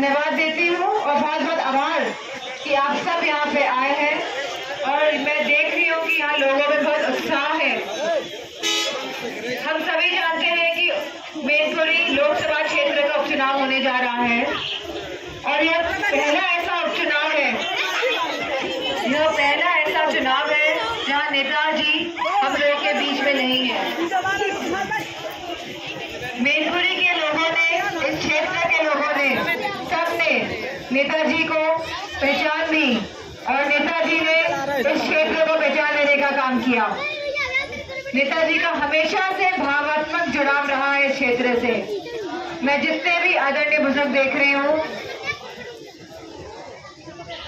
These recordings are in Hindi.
धन्यवाद देती हूँ और बहुत बहुत आभार कि आप सब यहाँ पे आए हैं। और मैं देख रही हूँ कि यहाँ लोगों में बहुत उत्साह है। हम सभी जानते हैं कि मैनपुरी लोकसभा क्षेत्र का उपचुनाव होने जा रहा है और यह पहला ऐसा उपचुनाव है, यह पहला ऐसा चुनाव है जहाँ नेताजी हम लोग के बीच में नहीं है। मैनपुरी के लोगों ने, इस क्षेत्र के लोगों ने, सबने नेताजी को पहचान दी और नेताजी ने इस क्षेत्र को पहचान लेने का काम किया। नेताजी का हमेशा से भावात्मक जुड़ाव रहा है इस क्षेत्र से। मैं जितने भी आदरणीय बुजुर्ग देख रही हूँ,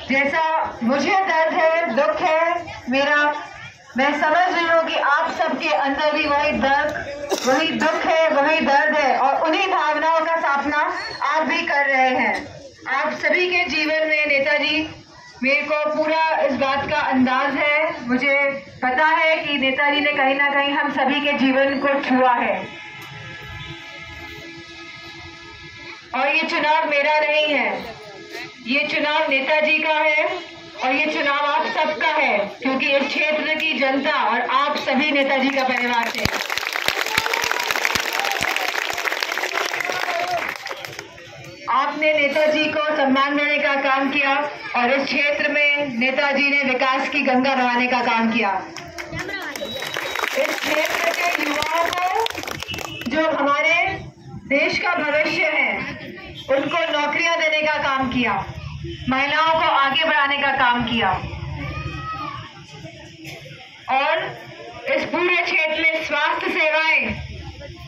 जैसा मुझे दर्द है, दुख है मेरा, मैं समझ रही हूँ कि आप सबके अंदर भी वही दर्द, वही दुख है, वही दर्द है और उन्हीं भावनाओं का सामना आप भी कर रहे हैं। आप सभी के जीवन में नेताजी, मेरे को पूरा इस बात का अंदाज है, मुझे पता है कि नेताजी ने कहीं ना कहीं हम सभी के जीवन को छुआ है। और ये चुनाव मेरा नहीं है, ये चुनाव नेताजी का है और ये चुनाव आप सबका है, क्योंकि इस क्षेत्र की जनता और आप सभी नेताजी का परिवार थे। आपने नेताजी को सम्मान देने का काम किया और इस क्षेत्र में नेताजी ने विकास की गंगा बहाने का काम किया। इस क्षेत्र के युवाओं को, जो हमारे देश का भविष्य है, उनको नौकरियां देने का काम किया, महिलाओं को आगे बढ़ाने का काम किया और इस पूरे क्षेत्र में स्वास्थ्य सेवाएं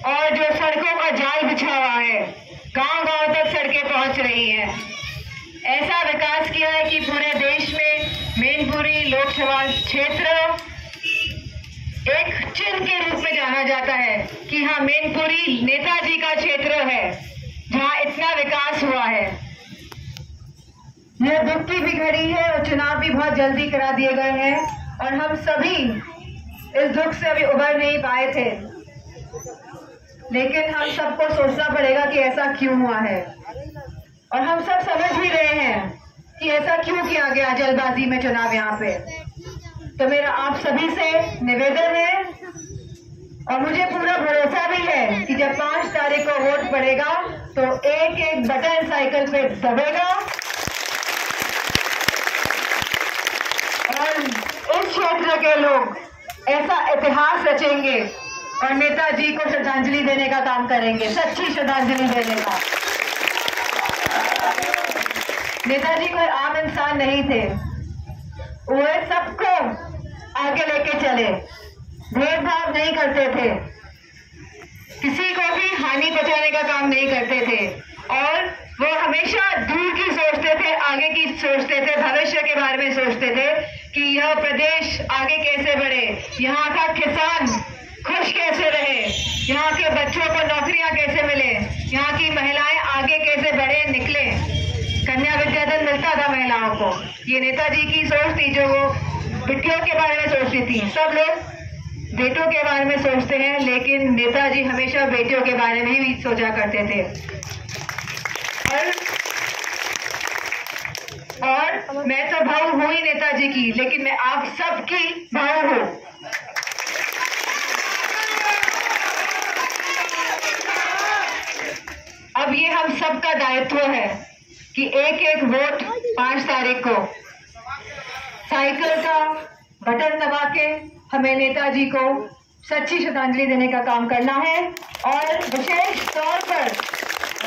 और जो सड़कों का जाल बिछा हुआ है, गांव-गांव तक सड़कें पहुंच रही हैं। ऐसा विकास किया है कि पूरे देश में मैनपुरी लोकसभा क्षेत्र एक चिन्ह के रूप में जाना जाता है कि हाँ, मैनपुरी नेताजी का क्षेत्र है जहां इतना विकास हुआ है। यह दुख की भी घड़ी है और चुनाव भी बहुत जल्दी करा दिए गए हैं और हम सभी इस दुख से अभी उबर नहीं पाए थे, लेकिन हम सबको सोचना पड़ेगा कि ऐसा क्यों हुआ है और हम सब समझ भी रहे हैं कि ऐसा क्यों किया गया जल्दबाजी में चुनाव यहाँ पे। तो मेरा आप सभी से निवेदन है और मुझे पूरा भरोसा भी है कि जब 5 तारीख को वोट पड़ेगा तो एक एक बटन साइकिल पे दबेगा और इस क्षेत्र के लोग ऐसा इतिहास रचेंगे और नेताजी को श्रद्धांजलि देने का काम करेंगे, सच्ची श्रद्धांजलि देने का। नेताजी कोई आम इंसान नहीं थे, वो सबको आगे लेके चले, भेदभाव नहीं करते थे, किसी को भी हानि पहुंचाने का काम नहीं करते थे और वो हमेशा दूर की सोचते थे, आगे की सोचते थे, भविष्य के बारे में सोचते थे कि यह प्रदेश आगे कैसे बढ़े, यहाँ का किसान खुश कैसे रहे, यहाँ के बच्चों को नौकरियां कैसे मिले, यहाँ की महिलाएं आगे कैसे बढ़े निकले। कन्या विद्याधन मिलता था महिलाओं को, ये नेताजी की सोच थी जो वो बेटियों के बारे में सोचती थी। सब लोग बेटों के बारे में सोचते हैं, लेकिन नेताजी हमेशा बेटियों के बारे में ही सोचा करते थे। और मैं तो भाऊ हूं ही नेताजी की, लेकिन मैं आप सबकी भाऊ हूं। अब ये हम सबका दायित्व है कि एक एक वोट 5 तारीख को साइकिल का बटन दबा के हमें नेताजी को सच्ची श्रद्धांजलि देने का काम करना है। और विशेष तौर पर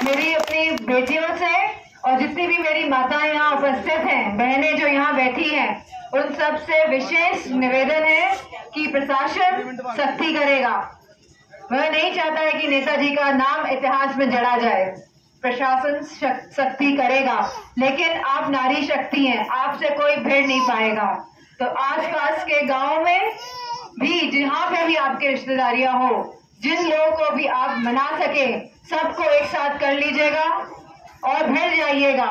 मेरी अपनी बेटियों से और जितनी भी मेरी माताएं यहाँ उपस्थित हैं, बहनें जो यहाँ बैठी हैं, उन सब से विशेष निवेदन है कि प्रशासन सख्ती करेगा। वह नहीं चाहता है कि नेताजी का नाम इतिहास में जड़ा जाए, प्रशासन सख्ती करेगा, लेकिन आप नारी शक्ति हैं, आपसे कोई भिड़ नहीं पाएगा। तो आसपास के गांव में भी जहाँ पे भी आपके रिश्तेदारियां हो, जिन लोगों को भी आप मना सके, सबको एक साथ कर लीजिएगा और भिड़ जाइएगा,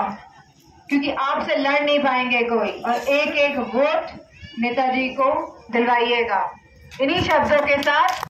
क्योंकि आपसे लड़ नहीं पाएंगे कोई, और एक एक वोट नेताजी को दिलवाइएगा। इन्हीं शब्दों के साथ